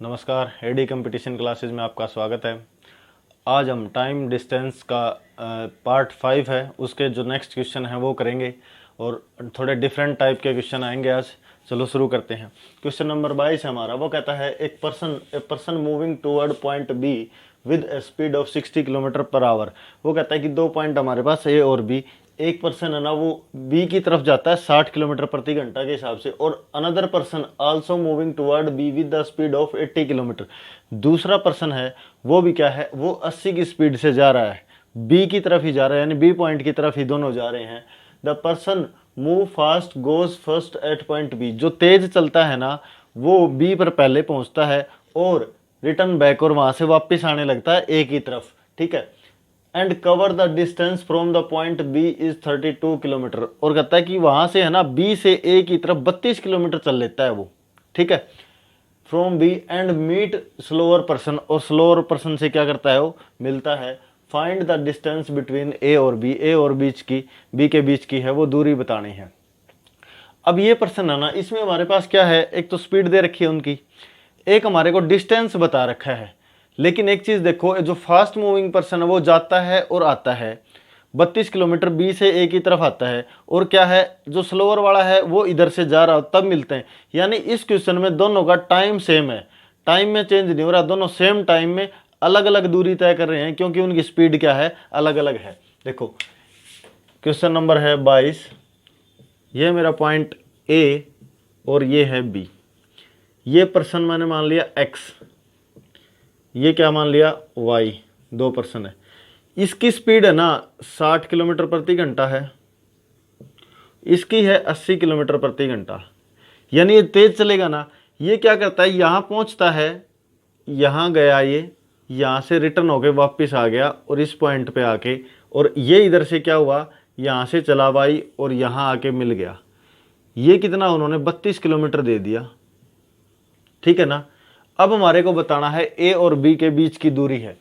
नमस्कार, AD competition classes में आपका स्वागत है। आज हम टाइम डिस्टेंस का पार्ट 5 है, उसके जो नेक्स्ट क्वेश्चन है वो करेंगे और थोड़े डिफरेंट टाइप के क्वेश्चन आएंगे आज। चलो शुरू करते हैं। क्वेश्चन नंबर 22 है हमारा। वो कहता है a person moving toward point be with A speed of 60 kilometre per our. वो कहता है कि दो पॉइंट हमारे पास ए और बी, एक पर्सन है ना वो बी की तरफ जाता है 60 किलोमीटर प्रति घंटा के हिसाब से, और another person also moving toward be with the speed of 80 kilometre. दूसरा पर्सन है वो भी क्या है, वो 80 की स्पीड से जा रहा है, बी की तरफ ही जा रहा है, यानी बी पॉइंट की तरफ ही दोनों जा रहे हैं। The person move fast goes first at point B. जो तेज चलता है ना वो बी पर पहले पहुंचता है और रिटर्न बैक, और वहां से वापस आने लगता है ए की तरफ। ठीक है। And cover the distance from the point B is 32 kilometre. और कहता है कि वहां से है ना बी से ए की तरफ 32 किलोमीटर चल लेता है वो। ठीक है। From B and meet slower person, और स्लोअर पर्सन से क्या करता है वो मिलता है। Find the distance between A और बी। ए और बी के बीच की है वो दूरी बतानी है। अब ये पर्सन है ना, इसमें हमारे पास क्या है, एक तो स्पीड दे रखी है उनकी, एक हमारे को डिस्टेंस बता रखा है। लेकिन एक चीज देखो, जो फास्ट मूविंग पर्सन है वो जाता है और आता है 32 किलोमीटर बी से ए की तरफ आता है, और क्या है जो स्लोअर वाला है वो इधर से जा रहा हो, तब मिलते हैं। यानी इस क्वेश्चन में दोनों का टाइम सेम है, टाइम में चेंज नहीं हो रहा, दोनों सेम टाइम में अलग अलग दूरी तय कर रहे हैं, क्योंकि उनकी स्पीड क्या है, अलग अलग है। देखो क्वेश्चन नंबर है 22। ये मेरा पॉइंट ए और ये है बी। ये पर्सन मैंने मान लिया एक्स, ये क्या मान लिया वाई, दो पर्सन है। इसकी स्पीड है ना 60 किलोमीटर प्रति घंटा है, इसकी है 80 किलोमीटर प्रति घंटा। यानी ये तेज चलेगा ना, ये क्या करता है, यहाँ पहुँचता है, यहाँ गया, ये यहाँ से रिटर्न होके वापस आ गया और इस पॉइंट पे आके, और ये इधर से क्या हुआ, यहाँ से चला वाई और यहाँ आके मिल गया। ये कितना उन्होंने 32 किलोमीटर दे दिया। ठीक है ना। अब हमारे को बताना है ए और बी के बीच की दूरी है।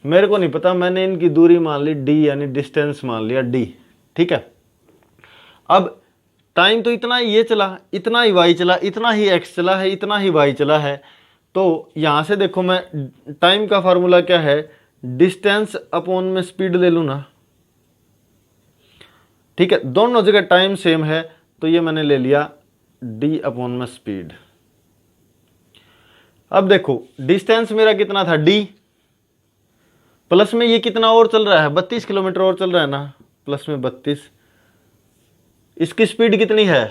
मेरे को नहीं पता, मैंने इनकी दूरी मान ली डी, यानी डिस्टेंस मान लिया डी। ठीक है। अब टाइम तो इतना ही ये चला, इतना ही वाई चला, इतना ही एक्स चला है, इतना ही वाई चला है। तो यहां से देखो, मैं टाइम का फार्मूला क्या है, डिस्टेंस अपॉन में स्पीड ले लू ना। ठीक है, दोनों जगह टाइम सेम है, तो ये मैंने ले लिया डी अपॉन में स्पीड। अब देखो डिस्टेंस मेरा कितना था डी, प्लस में ये कितना और चल रहा है, 32 किलोमीटर और चल रहा है ना, प्लस में 32। इसकी स्पीड कितनी है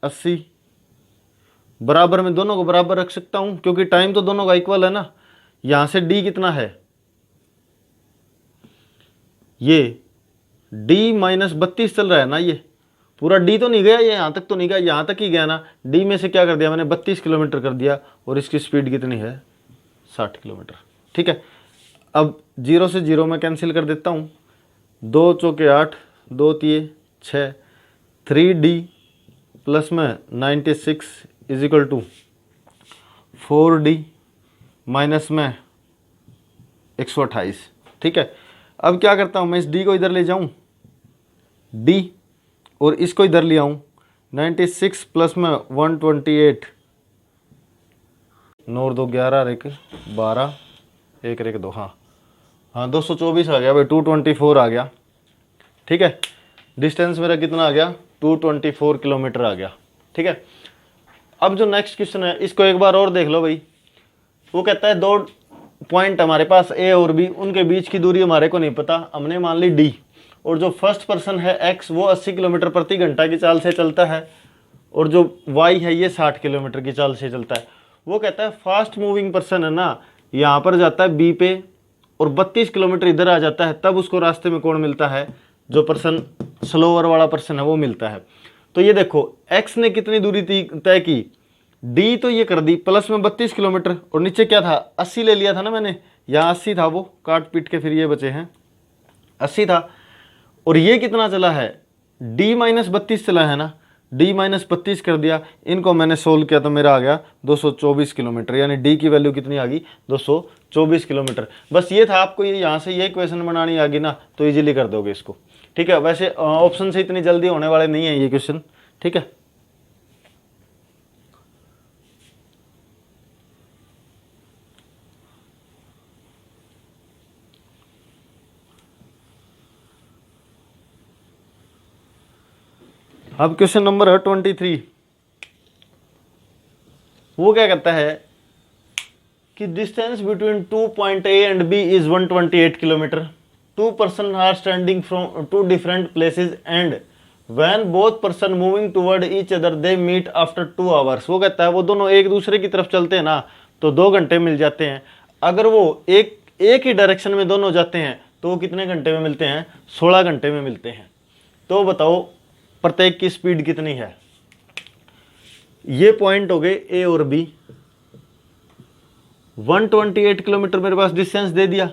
80। बराबर में दोनों को बराबर रख सकता हूं, क्योंकि टाइम तो दोनों का इक्वल है ना। यहां से डी कितना है, ये डी माइनस 32 चल रहा है ना, ये पूरा डी तो नहीं गया, ये यहां तक तो नहीं गया, यहां तक ही गया ना। डी में से क्या कर दिया मैंने, 32 किलोमीटर कर दिया, और इसकी स्पीड कितनी है 60 किलोमीटर। ठीक है। अब 0 से 0 में कैंसिल कर देता हूँ, 2 चौके 8, 2 तिये 6, 3D प्लस में 96 is equal to 4D minus में 128। ठीक है। अब क्या करता हूँ, मैं इस D को इधर ले जाऊँ, D, और इसको इधर ले आऊँ, 96 प्लस में 128, 9 और 2 11, एक 12, एक 2, हाँ 224 आ गया भाई, 224 आ गया। ठीक है। डिस्टेंस मेरा कितना आ गया, 224 किलोमीटर आ गया। ठीक है। अब जो नेक्स्ट क्वेश्चन है इसको एक बार और देख लो भाई। वो कहता है दो पॉइंट हमारे पास ए और बी, उनके बीच की दूरी हमारे को नहीं पता, हमने मान ली डी, और जो फर्स्ट पर्सन है एक्स वो 80 किलोमीटर प्रति घंटा की चाल से चलता है, और जो वाई है ये 60 किलोमीटर की चाल से चलता है। वो कहता है फास्ट मूविंग पर्सन है ना, यहाँ पर जाता है बी पे और 32 किलोमीटर इधर आ जाता है, तब उसको रास्ते में कौन मिलता है, जो पर्सन स्लोअर वाला पर्सन है वो मिलता है। तो ये देखो एक्स ने कितनी दूरी तय की, डी तो ये कर दी प्लस में 32 किलोमीटर, और नीचे क्या था 80 ले लिया था ना मैंने, यहाँ 80 था, वो काट पीट के फिर ये बचे हैं 80 था। और ये कितना चला है, डी माइनस 32 चला है ना, डी माइनस 32 कर दिया, इनको मैंने सोल्व किया तो मेरा आ गया 224 किलोमीटर, यानी डी की वैल्यू कितनी आ गई 224 किलोमीटर। बस ये था, आपको ये यहाँ से ये क्वेश्चन बनानी आ गई ना तो इजीली कर दोगे इसको। ठीक है। वैसे ऑप्शन से इतनी जल्दी होने वाले नहीं है ये क्वेश्चन। ठीक है। अब क्वेश्चन नंबर है 23। वो क्या कहता है कि distance between 2 point A and B is 128 kilometre. 2 person are standing from 2 different places and when both person moving toward each other they meet after 2 hours. वो कहता है वो दोनों एक दूसरे की तरफ चलते हैं ना तो 2 घंटे मिल जाते हैं। अगर वो एक ही डायरेक्शन में दोनों जाते हैं तो वो कितने घंटे में मिलते हैं? 16 घंटे में मिलते हैं। तो बताओ प्रत्येक की स्पीड कितनी है? ये पॉइंट हो गए ए और बी। 128 किलोमीटर मेरे पास डिस्टेंस दे दिया।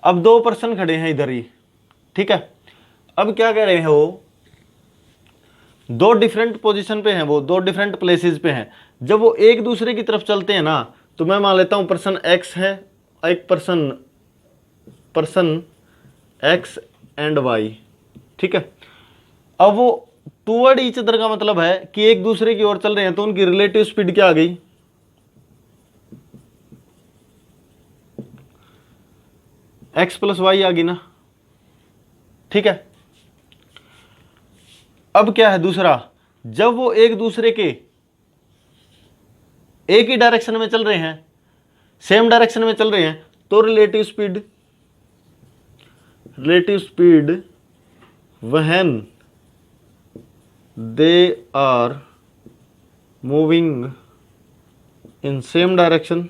अब 2 पर्सन खड़े हैं इधर ही, ठीक है। अब क्या कह रहे हैं वो 2 डिफरेंट पोजीशन पे हैं, वो 2 डिफरेंट प्लेसेस पे हैं। जब वो एक दूसरे की तरफ चलते हैं ना तो मैं मान लेता हूं पर्सन एक्स है, एक पर्सन एक्स एंड वाई, ठीक है। अब वो टूवर्ड ईच अदर का मतलब है कि एक दूसरे की ओर चल रहे हैं तो उनकी रिलेटिव स्पीड क्या आ गई? एक्स प्लस वाई आ गई ना, ठीक है। अब क्या है दूसरा, जब वो एक दूसरे के एक ही डायरेक्शन में चल रहे हैं, सेम डायरेक्शन में चल रहे हैं तो relative speed when they are moving in same direction,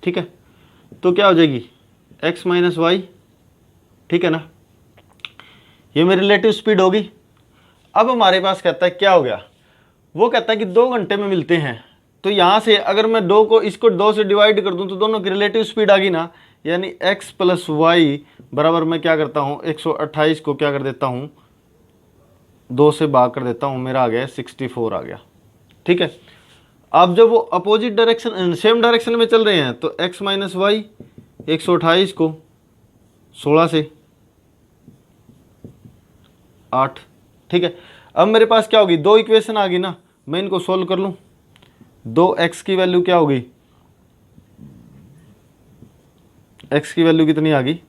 ठीक है, तो क्या हो जाएगी? x माइनस वाई, ठीक है ना। ये मेरी रिलेटिव स्पीड होगी। अब हमारे पास कहता है क्या हो गया, वो कहता है कि 2 घंटे में मिलते हैं। तो यहां से अगर मैं इसको 2 से डिवाइड कर दूं तो दोनों की रिलेटिव स्पीड आ गई ना, यानी x प्लस वाई बराबर मैं क्या करता हूं 128 को क्या कर देता हूं 2 से भाग कर देता हूं, मेरा आ गया 64 आ गया, ठीक है। अब जब वो अपोजिट डायरेक्शन सेम डायरेक्शन में चल रहे हैं तो x माइनस वाई 128 को 16 से 8, ठीक है। अब मेरे पास क्या होगी, 2 इक्वेशन आ गई ना, मैं इनको सोल्व कर लूं। 2x की वैल्यू क्या होगी, x की वैल्यू कितनी आ गई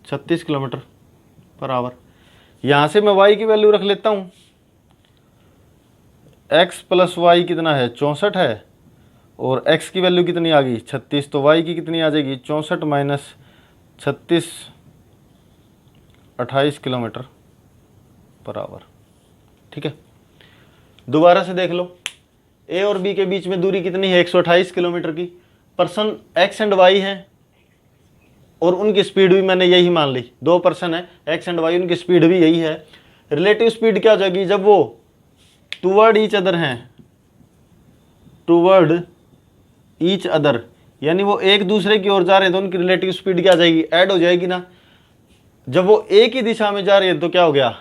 36 किलोमीटर पर आवर। यहां से मैं y की वैल्यू रख लेता हूं, x प्लस वाई कितना है 64 है, और x की वैल्यू कितनी आ गई 36, तो y की कितनी आ जाएगी 64 माइनस 36 28 किलोमीटर पर आवर, ठीक है। दोबारा से देख लो, a और b के बीच में दूरी कितनी है 128 किलोमीटर की। पर्सन x एंड y है और उनकी स्पीड भी मैंने यही मान ली, 2 पर्सन है x एंड y, उनकी स्पीड भी यही है। रिलेटिव स्पीड क्या हो जाएगी, जब वो टूवर्ड ईच अदर हैं, टूवर्ड ईच अदर यानी वो एक दूसरे की ओर जा रहे हैं तो उनकी रिलेटिव स्पीड क्या आ जाएगी, ऐड हो जाएगी ना। जब वो एक ही दिशा में जा रहे हैं तो क्या हो गया,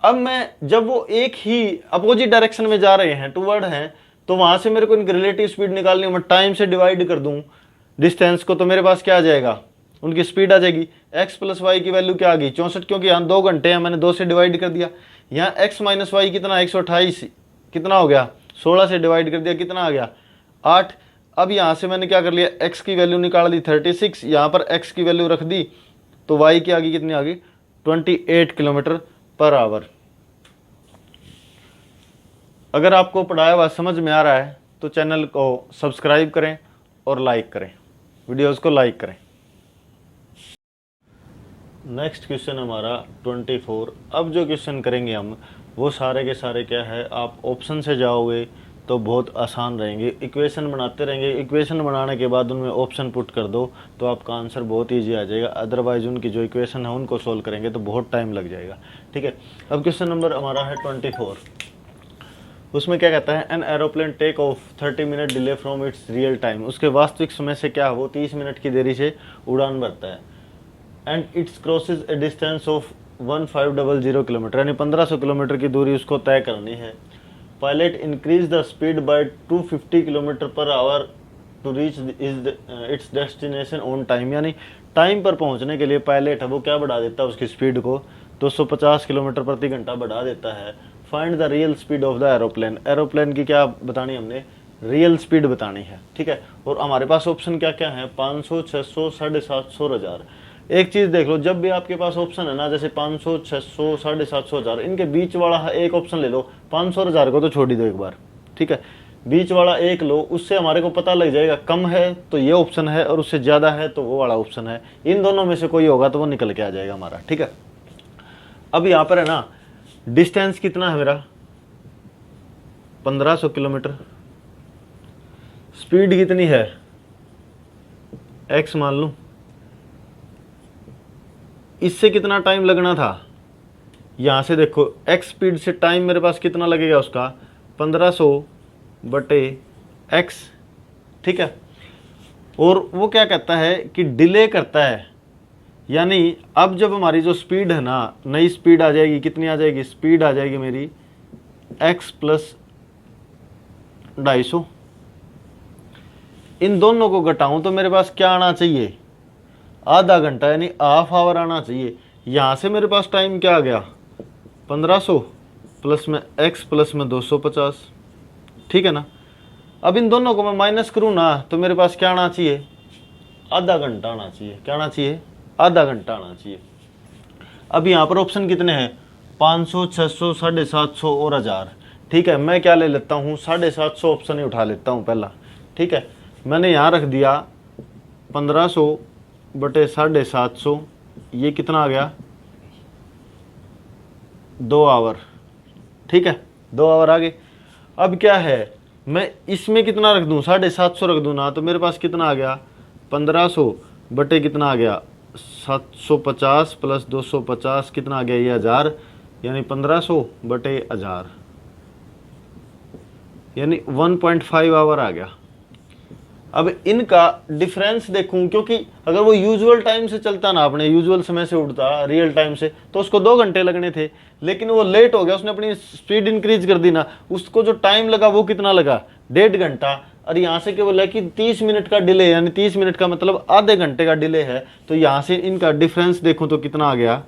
अब मैं जब वो एक ही अपोजिट डायरेक्शन में जा रहे हैं टूवर्ड हैं तो वहां से मेरे को इनकी रिलेटिव स्पीड निकालनी है। मैं टाइम से डिवाइड कर दूं डिस्टेंस को तो मेरे पास क्या आ जाएगा, उनकी स्पीड आ जाएगी। x प्लस वाई की वैल्यू क्या आ गई 64, क्योंकि यहाँ 2 घंटे हैं, मैंने 2 से डिवाइड कर दिया। यहाँ x माइनस वाई कितना 128 कितना हो गया 16 से डिवाइड कर दिया, कितना आ गया 8। अब यहाँ से मैंने क्या कर लिया, x की वैल्यू निकाल दी 36, यहाँ पर x की वैल्यू रख दी तो y की आ गई कितनी आ गई 28 किलोमीटर पर आवर। अगर आपको पढ़ाया हुआ समझ में आ रहा है तो चैनल को सब्सक्राइब करें और लाइक करें, वीडियोस को लाइक करें। नेक्स्ट क्वेश्चन हमारा 24। अब जो क्वेश्चन करेंगे हम वो सारे के सारे क्या है, आप ऑप्शन से जाओगे तो बहुत आसान रहेंगे। इक्वेशन बनाते रहेंगे, इक्वेशन बनाने के बाद उनमें ऑप्शन पुट कर दो तो आपका आंसर बहुत ईजी आ जाएगा। अदरवाइज उनकी जो इक्वेशन है उनको सोल्व करेंगे तो बहुत टाइम लग जाएगा, ठीक है। अब क्वेश्चन नंबर हमारा है 24। उसमें क्या कहता है, an aeroplane take off 30 minute delay from its real time. उसके वास्तविक समय से क्या वो 30 मिनट की देरी से उड़ान भरता है। And its crosses a distance of 1500 kilometre, यानी 1500 किलोमीटर की दूरी उसको तय करनी है। Pilot increase the speed by 250 kilometre per hour to reach its destination on time, यानी टाइम पर पहुंचने के लिए पायलट है वो क्या बढ़ा देता है उसकी स्पीड को 250 किलोमीटर प्रति घंटा बढ़ा देता है। Find the real speed of the aeroplane, aeroplane की क्या बतानी हमने, रियल स्पीड बतानी है, ठीक है। और हमारे पास ऑप्शन क्या क्या है 500, 600, 750, 1000। एक चीज़ देख लो, जब भी आपके पास ऑप्शन है ना, जैसे 500, 600, 750, 1000, इनके बीच वाला एक ऑप्शन ले लो। 500 और 1000 को तो छोड़ ही दो एक बार, ठीक है। बीच वाला एक लो, उससे हमारे को पता लग जाएगा, कम है तो ये ऑप्शन है और उससे ज़्यादा है तो वो वाला ऑप्शन है। इन दोनों में से कोई होगा तो वो निकल के आ जाएगा हमारा, ठीक है। अब यहाँ पर है ना, डिस्टेंस कितना है मेरा, 1500 किलोमीटर। स्पीड कितनी है, x मान लूं। इससे कितना टाइम लगना था, यहां से देखो x स्पीड से टाइम मेरे पास कितना लगेगा उसका, 1500 बटे x, ठीक है। और वो क्या कहता है कि डिले करता है, यानी अब जब हमारी जो स्पीड है ना, नई स्पीड आ जाएगी, कितनी आ जाएगी, स्पीड आ जाएगी मेरी x प्लस 250। इन दोनों को घटाऊं तो मेरे पास क्या आना चाहिए, आधा घंटा यानी हाफ आवर आना चाहिए। यहां से मेरे पास टाइम क्या आ गया, 1500 प्लस में x प्लस में 250, ठीक है ना। अब इन दोनों को मैं माइनस करूँ ना तो मेरे पास क्या आना चाहिए, आधा घंटा आना चाहिए। क्या आना चाहिए, आधा घंटा आना चाहिए। अब यहाँ पर ऑप्शन कितने हैं, 500, 600, 750 और 1000, ठीक है। मैं क्या ले लेता हूँ, 750 ऑप्शन ही उठा लेता हूँ पहला, ठीक है। मैंने यहाँ रख दिया 1500 बटे 750, ये कितना आ गया, 2 आवर, ठीक है, 2 आवर आ गए। अब क्या है, मैं इसमें कितना रख दूं, 750 रख दूं ना, तो मेरे पास कितना आ गया, 1500 बटे कितना आ गया, 750 प्लस 250 कितना आ गया, ये 1000, यानी 1500 बटे 1000, यानी 1.5 आवर आ गया। अब इनका डिफरेंस देखूं, क्योंकि अगर वो यूजुअल टाइम से चलता ना, अपने यूजुअल समय से उड़ता रियल टाइम से, तो उसको 2 घंटे लगने थे, लेकिन वो लेट हो गया, उसने अपनी स्पीड इंक्रीज कर दी ना, उसको जो टाइम लगा वो कितना लगा, 1.5 घंटा। और यहाँ से केवल है कि 30 मिनट का डिले, यानी 30 मिनट का मतलब आधे घंटे का डिले है। तो यहाँ से इनका डिफरेंस देखूँ तो कितना आ गया,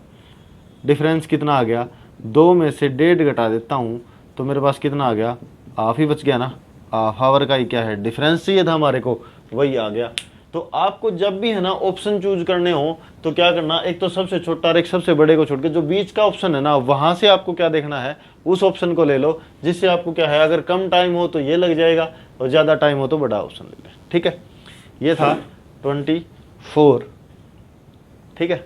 डिफरेंस कितना आ गया, 2 में से 1.5 घटा देता हूँ तो मेरे पास कितना आ गया, हाफ ही बच गया ना, हाफ आवर का ही क्या है डिफरेंस चाहिए था हमारे को, वही आ गया। तो आपको जब भी है ना ऑप्शन चूज करने हो तो क्या करना, एक तो सबसे छोटा और एक सबसे बड़े को छोड़ के जो बीच का ऑप्शन है ना, वहां से आपको क्या देखना है, उस ऑप्शन को ले लो, जिससे आपको क्या है, अगर कम टाइम हो तो ये लग जाएगा और ज़्यादा टाइम हो तो बड़ा ऑप्शन ले लें, ठीक है। ये था 24, ठीक है।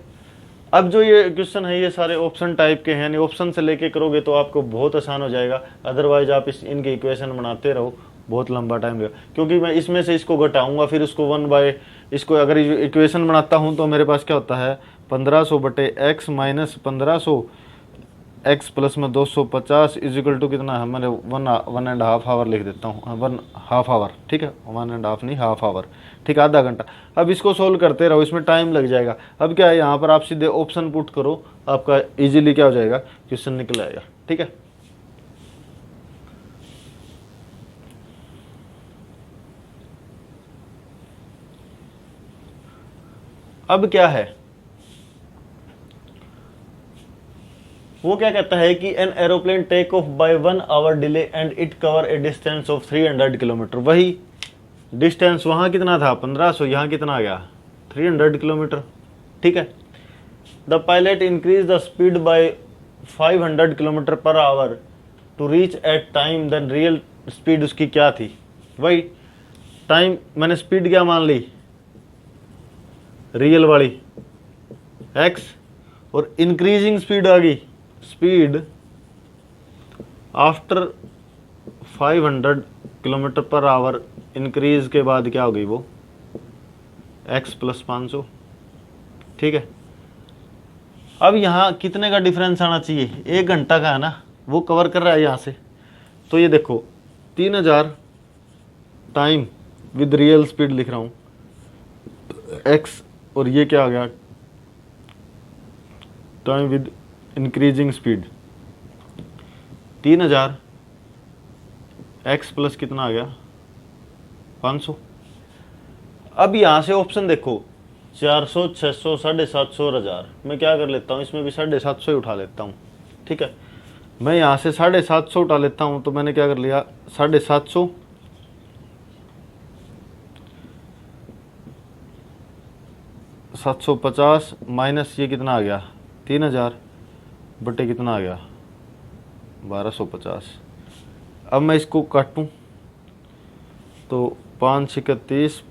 अब जो ये क्वेश्चन है ये सारे ऑप्शन टाइप के हैं, यानी ऑप्शन से लेके करोगे तो आपको बहुत आसान हो जाएगा। अदरवाइज आप इनके इक्वेशन बनाते रहो, बहुत लंबा टाइम लगेगा, क्योंकि मैं इसमें से इसको घटाऊंगा, फिर उसको 1 बाय इसको अगर इक्वेशन बनाता हूं तो मेरे पास क्या होता है, 1500 बटे एक्स माइनस 1500 एक्स प्लस में 250 इज इक्वल टू कितना है, मैंने 1.5 आवर लिख देता हूँ, 1.5 आवर, ठीक है, 1.5 नहीं, हाफ आवर, ठीक है, आधा घंटा। अब इसको सोल्व करते रहो, इसमें टाइम लग जाएगा। अब क्या है, यहाँ पर आप सीधे ऑप्शन पुट करो, आपका इजीली क्या हो जाएगा, क्वेश्चन निकल आएगा, ठीक है। अब क्या है, वो क्या कहता है कि an aeroplane take off by 1 hour delay and it cover a distance of 300 kilometre. वही डिस्टेंस वहां कितना था 1500, यहाँ कितना आ गया 300 किलोमीटर, ठीक है। The pilot increase the speed by 500 kilometre per hour to reach at time, then real speed उसकी क्या थी, वही टाइम मैंने स्पीड क्या मान ली, रियल वाली x, और इंक्रीजिंग स्पीड आ गई, speed after 500 kilometre per hour increase के बाद क्या हो गई वो x प्लस 500, ठीक है। अब यहाँ कितने का डिफरेंस आना चाहिए, 1 घंटा का है ना, वो कवर कर रहा है यहाँ से। तो ये देखो 3000 टाइम विद रियल स्पीड लिख रहा हूँ x, और ये क्या आ गया, time with increasing speed 3000 x plus कितना आ गया 500। अब यहाँ से ऑप्शन देखो 400, 600, 750 और 1000, मैं क्या कर लेता हूँ, इसमें भी 750 ही उठा लेता हूँ, ठीक है। मैं यहाँ से 750 उठा लेता हूँ, तो मैंने क्या कर लिया 750 750 750 माइनस ये कितना आ गया 3000 बटे कितना आ गया 1250। अब मैं इसको काटूं तो 5 छिक्के 30,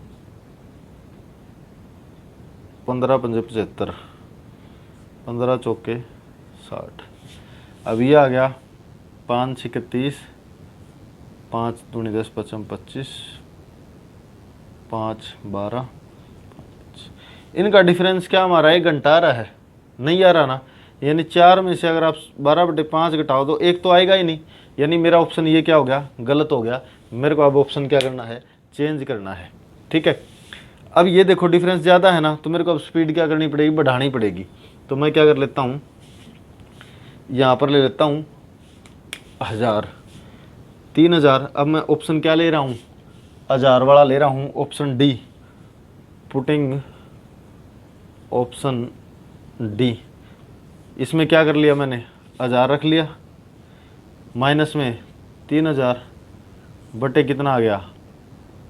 15 पंजे 75, 15 चौके 60। अब ये आ गया 5 छिक्के 30, 5 दूनी 10 पचम 25, 5 12। इनका डिफरेंस क्या हमारा 1 घंटा आ रहा है, नहीं आ रहा ना। यानी 4 में से अगर आप 12/5 घटाओ तो 1 तो आएगा ही नहीं। यानी मेरा ऑप्शन ये क्या हो गया, गलत हो गया। मेरे को अब ऑप्शन क्या करना है, चेंज करना है। ठीक है, अब ये देखो डिफरेंस ज़्यादा है ना, तो मेरे को अब स्पीड क्या करनी पड़ेगी, बढ़ानी पड़ेगी। तो मैं क्या कर लेता हूँ, यहाँ पर ले लेता हूँ 1000, 3000। अब मैं ऑप्शन क्या ले रहा हूँ, 1000 वाला ले रहा हूँ, option D. Putting option D. इसमें क्या कर लिया मैंने, 1000 रख लिया, माइनस में 3000 बटे कितना आ गया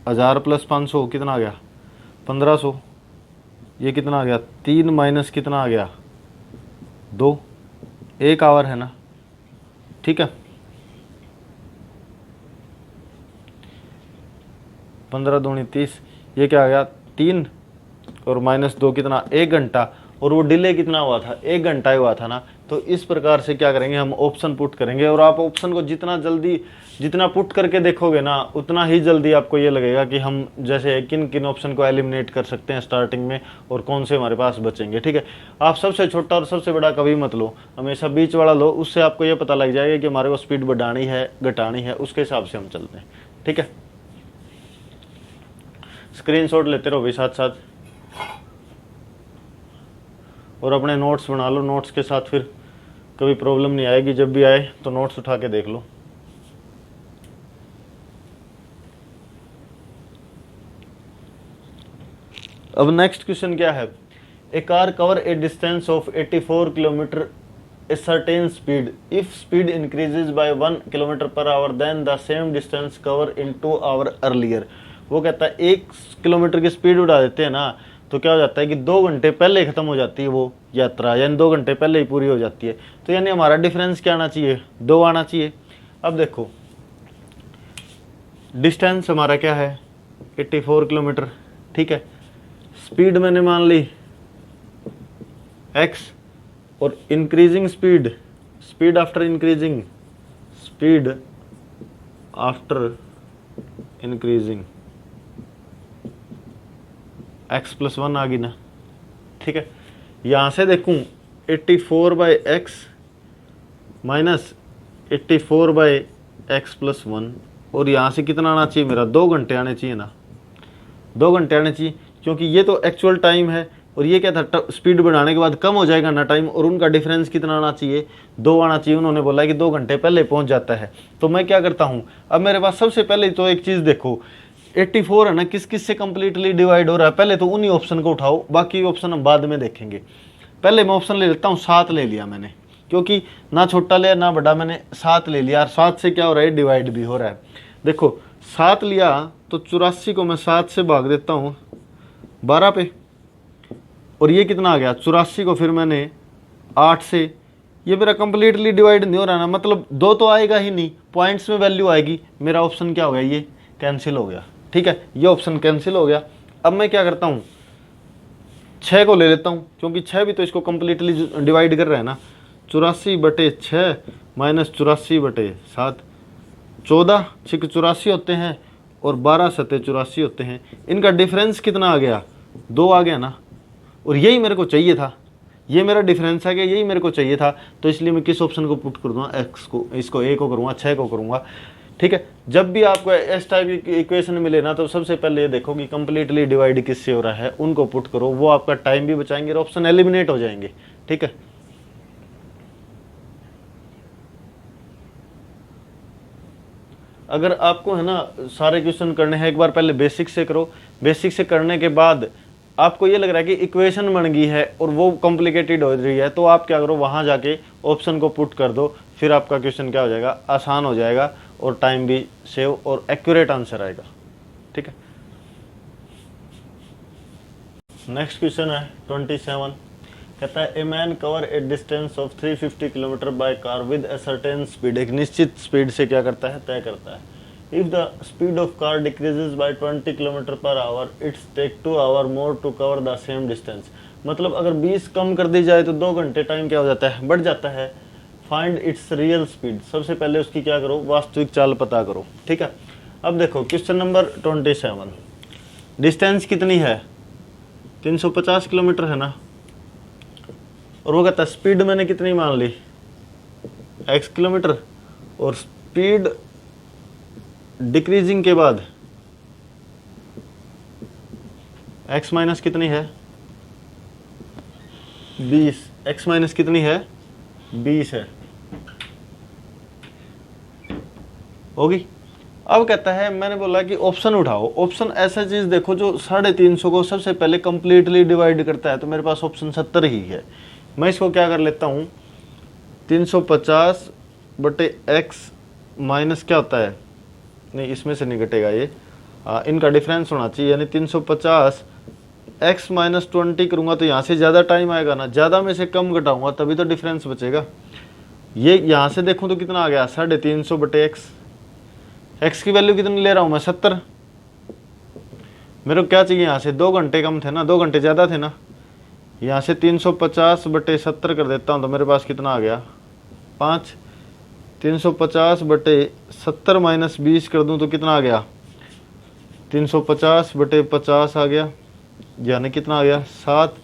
1000 प्लस 500 कितना आ गया 1500। ये कितना आ गया 3 माइनस कितना आ गया 2, 1 आवर है ना। ठीक है, 15 दूनी 30, ये क्या आ गया 3 और माइनस 2 कितना 1 घंटा। और वो डिले कितना हुआ था, 1 घंटा ही हुआ था ना। तो इस प्रकार से क्या करेंगे, हम ऑप्शन पुट करेंगे। और आप ऑप्शन को जितना जल्दी, जितना पुट करके देखोगे ना, उतना ही जल्दी आपको ये लगेगा कि हम जैसे किन किन ऑप्शन को एलिमिनेट कर सकते हैं स्टार्टिंग में और कौन से हमारे पास बचेंगे। ठीक है, आप सबसे छोटा और सबसे बड़ा कभी मत लो, हमेशा बीच वाला लो। उससे आपको ये पता लग जाएगा कि हमारे को स्पीड बढ़ानी है घटानी है, उसके हिसाब से हम चलते हैं। ठीक है, स्क्रीनशॉट लेते रहो भी साथ साथ, और अपने नोट्स बना लो। नोट्स के साथ फिर कभी प्रॉब्लम नहीं आएगी, जब भी आए तो नोट्स उठा के देख लो। अब नेक्स्ट क्वेश्चन क्या है, a car cover a distance of 84 kilometre a certain speed, if speed increases by 1 kilometre per hour then the same distance cover in 2 hour earlier. वो कहता है 1 किलोमीटर की स्पीड उड़ा देते हैं ना, तो क्या हो जाता है कि 2 घंटे पहले खत्म हो जाती है वो यात्रा, यानी 2 घंटे पहले ही पूरी हो जाती है। तो यानी हमारा डिफरेंस क्या आना चाहिए, 2 आना चाहिए। अब देखो डिस्टेंस हमारा क्या है 84 किलोमीटर। ठीक है, स्पीड मैंने मान ली x, और increasing speed, speed after increasing, speed after increasing x + 1 आ गई ना। ठीक है, यहाँ से देखूँ 84/x माइनस 84/x + 1, और यहाँ से कितना आना चाहिए मेरा, 2 घंटे आने चाहिए ना, 2 घंटे आने चाहिए, क्योंकि ये तो एक्चुअल टाइम है और ये क्या था, स्पीड बढ़ाने के बाद कम हो जाएगा ना टाइम, और उनका डिफरेंस कितना आना चाहिए, 2 आना चाहिए। उन्होंने बोला कि 2 घंटे पहले पहुंच जाता है। तो मैं क्या करता हूँ, अब मेरे पास सबसे पहले तो एक चीज़ देखो, 84 है ना, किस किस से कंप्लीटली डिवाइड हो रहा है, पहले तो उन्हीं ऑप्शन को उठाओ, बाकी ऑप्शन हम बाद में देखेंगे। पहले मैं ऑप्शन ले लेता हूँ 7 ले लिया मैंने, क्योंकि ना छोटा लिया ना बड़ा, मैंने 7 ले लिया। और 7 से क्या हो रहा है, डिवाइड भी हो रहा है। देखो 7 लिया तो 84 को मैं 7 से भाग देता हूँ 12 पे, और ये कितना आ गया 84 को फिर मैंने 8 से, ये मेरा कंप्लीटली डिवाइड नहीं हो रहा ना, मतलब 2 तो आएगा ही नहीं, पॉइंट्स में वैल्यू आएगी। मेरा ऑप्शन क्या हो गया, ये कैंसिल हो गया। ठीक है, ये ऑप्शन कैंसिल हो गया। अब मैं क्या करता हूँ, 6 को ले लेता हूँ, क्योंकि 6 भी तो इसको कंप्लीटली डिवाइड कर रहा है ना। 84/6 माइनस 84/7, 14 6 84 होते हैं और 12 7 84 होते हैं। इनका डिफरेंस कितना आ गया, 2 आ गया ना, और यही मेरे को चाहिए था, ये मेरा डिफरेंस आ गया, यही मेरे को चाहिए था। तो इसलिए मैं किस ऑप्शन को पुट कर दूंगा, एक्स को, इसको ए को करूँगा, 6 को करूँगा। ठीक है, जब भी आपको इस टाइप की इक्वेशन मिले ना, तो सबसे पहले ये देखो कि कंप्लीटली डिवाइड किससे हो रहा है, उनको पुट करो, वो आपका टाइम भी बचाएंगे और ऑप्शन एलिमिनेट हो जाएंगे। ठीक है, अगर आपको है ना सारे क्वेश्चन करने हैं, एक बार पहले बेसिक से करो। बेसिक से करने के बाद आपको ये लग रहा है कि इक्वेशन बन गई है और वो कॉम्प्लिकेटेड हो रही है, तो आप क्या करो, वहाँ जाके ऑप्शन को पुट कर दो, फिर आपका क्वेश्चन क्या हो जाएगा, आसान हो जाएगा और टाइम भी सेव और एक्यूरेट आंसर आएगा। ठीक है, नेक्स्ट क्वेश्चन है 27। कहता है a man cover a distance of 350 kilometre by car with A certain speed. एक निश्चित स्पीड से क्या करता है, तय करता है। If the speed of car decreases by 20 kilometre per hour its take 2 hour more to cover the same distance. मतलब अगर 20 कम कर दी जाए तो 2 घंटे टाइम क्या हो जाता है, बढ़ जाता है। Find its real speed. सबसे पहले उसकी क्या करो, वास्तविक चाल पता करो। ठीक है, अब देखो क्वेश्चन नंबर 27। डिस्टेंस कितनी है, 350 किलोमीटर है ना, और वो कहता है स्पीड मैंने कितनी मान ली, x किलोमीटर, और स्पीड डिक्रीजिंग के बाद x माइनस कितनी है, 20। x माइनस कितनी है, 20 है, होगी। अब कहता है मैंने बोला कि ऑप्शन उठाओ। ऑप्शन ऐसा चीज देखो जो 350 को सबसे पहले कंप्लीटली डिवाइड करता है, तो मेरे पास ऑप्शन 70 ही है। मैं इसको क्या कर लेता हूँ, 350 बटे x माइनस क्या होता है, नहीं इसमें से नहीं घटेगा ये, इनका डिफरेंस होना चाहिए, यानी 350 x माइनस 20 करूँगा तो यहाँ से ज़्यादा टाइम आएगा ना, ज़्यादा में से कम घटाऊंगा तभी तो डिफरेंस बचेगा। ये यहाँ से देखूँ तो कितना आ गया, 350 बटे x की वैल्यू कितनी ले रहा हूँ मैं, 70। मेरे को क्या चाहिए, यहाँ से 2 घंटे कम थे ना, 2 घंटे ज़्यादा थे ना, यहाँ से 350 बटे 70 कर देता हूँ तो मेरे पास कितना आ गया, 5। 350 बटे 70 माइनस 20 कर दूँ तो कितना आ गया, 350 बटे 50 आ गया, यानी कितना आ गया, 7।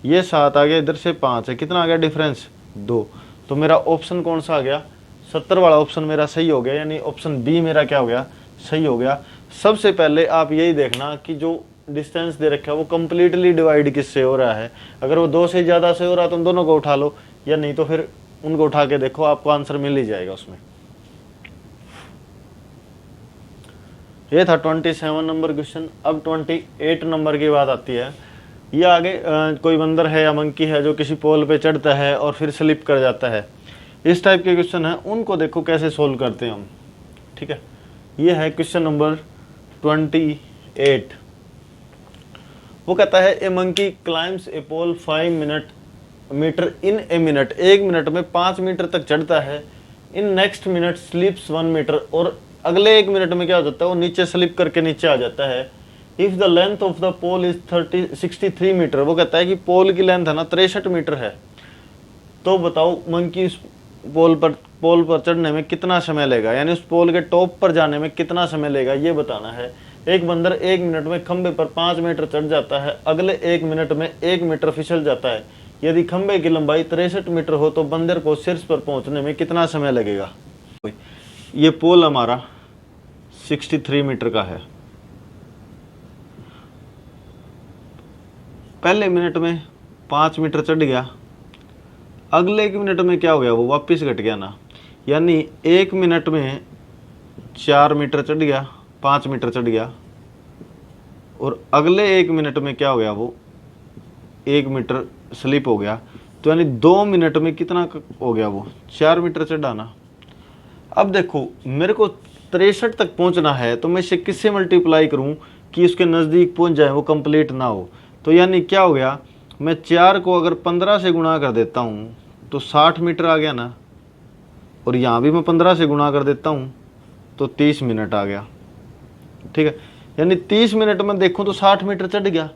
ये 7 आ गया, इधर से 5 है, कितना आ गया डिफरेंस, 2। तो मेरा ऑप्शन कौन सा आ गया, 70 वाला ऑप्शन मेरा सही हो गया, यानी ऑप्शन बी मेरा क्या हो गया, सही हो गया। सबसे पहले आप यही देखना कि जो डिस्टेंस दे रखा है वो कंप्लीटली डिवाइड किससे हो रहा है। अगर वो 2 से ज़्यादा से हो रहा है तो दोनों को उठा लो, या नहीं तो फिर उनको उठा के देखो, आपको आंसर मिल ही जाएगा उसमें। ये था 27 नंबर क्वेश्चन। अब 28 नंबर की बात आती है। ये आगे कोई बंदर है या मंकी है जो किसी पोल पे चढ़ता है और फिर स्लिप कर जाता है। इस टाइप के क्वेश्चन है, उनको देखो कैसे सोल्व करते हैं हम। ठीक है, ये है क्वेश्चन नंबर 28। वो कहता है a monkey climbs a pole 5 metre in a minute. 1 minute में 5 मीटर तक चढ़ता है। In next minute slips 1 metre, और अगले 1 मिनट में क्या हो जाता है, वो नीचे स्लिप करके नीचे आ जाता है। If the length of the pole is 63 metre. वो कहता है कि पोल की लेंथ है ना 63 मीटर है, तो बताओ मंकी उस पोल पर चढ़ने में कितना समय लेगा, यानी उस पोल के टॉप पर जाने में कितना समय लेगा, ये बताना है। एक बंदर 1 मिनट में खंबे पर 5 मीटर चढ़ जाता है, अगले 1 मिनट में 1 मीटर फिसल जाता है। यदि खंबे की लंबाई 63 मीटर हो तो बंदर को शीर्ष पर पहुंचने में कितना समय लगेगा। ये पोल हमारा 63 मीटर का है। पहले मिनट में 5 मीटर चढ़ गया, अगले 1 मिनट में क्या हो गया, वो वापस घट गया ना, यानी 1 मिनट में 4 मीटर चढ़ गया, 5 मीटर चढ़ गया, और अगले 1 मिनट में क्या हो गया, वो 1 मीटर स्लिप हो गया। तो यानी 2 मिनट में कितना हो गया, वो 4 मीटर चढ़ा ना। अब देखो मेरे को 63 तक पहुंचना है, तो मैं इसे किससे मल्टीप्लाई करूं कि उसके नज़दीक पहुंच जाए, वो कंप्लीट ना हो। तो यानी क्या हो गया, मैं 4 को अगर 15 से गुणा कर देता हूं तो 60 मीटर आ गया ना, और यहाँ भी मैं 15 से गुणा कर देता हूँ तो 30 मिनट आ गया। ठीक है, यानी 30 मिनट में देखूं तो 60 मीटर चढ़ गया।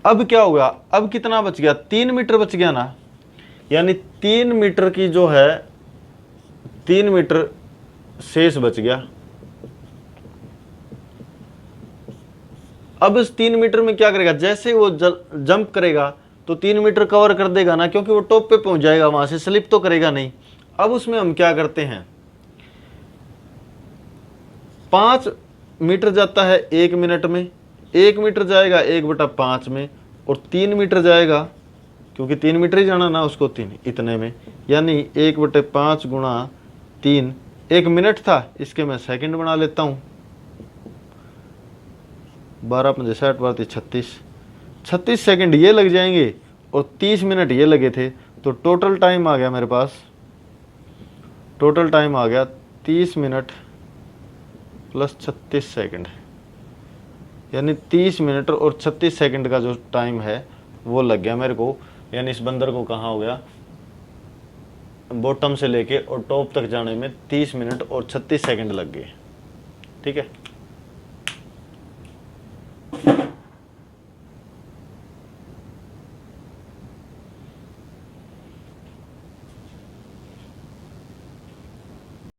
अब क्या होगा, अब कितना बच गया, 3 मीटर बच गया ना, यानी 3 मीटर की जो है 3 मीटर शेष बच गया। अब इस 3 मीटर में क्या करेगा, जैसे वो जंप करेगा तो 3 मीटर कवर कर देगा ना, क्योंकि वो टॉप पे पहुंच जाएगा, वहां से स्लिप तो करेगा नहीं। अब उसमें हम क्या करते हैं, 5 मीटर जाता है 1 मिनट में, 1 मीटर जाएगा 1/5 में, और 3 मीटर जाएगा, क्योंकि 3 मीटर ही जाना ना उसको 3 इतने में, यानी 1/5 गुणा 3। 1 मिनट था, इसके मैं सेकंड बना लेता हूँ, 12 × 60 = 36 सेकंड ये लग जाएंगे, और 30 मिनट ये लगे थे। तो टोटल टाइम आ गया मेरे पास, टोटल टाइम आ गया 30 मिनट प्लस 36 सेकंड, यानी 30 मिनट और 36 सेकंड का जो टाइम है वो लग गया मेरे को, यानी इस बंदर को कहाँ हो गया, बॉटम से लेके और टॉप तक जाने में 30 मिनट और 36 सेकंड लग गए। ठीक है।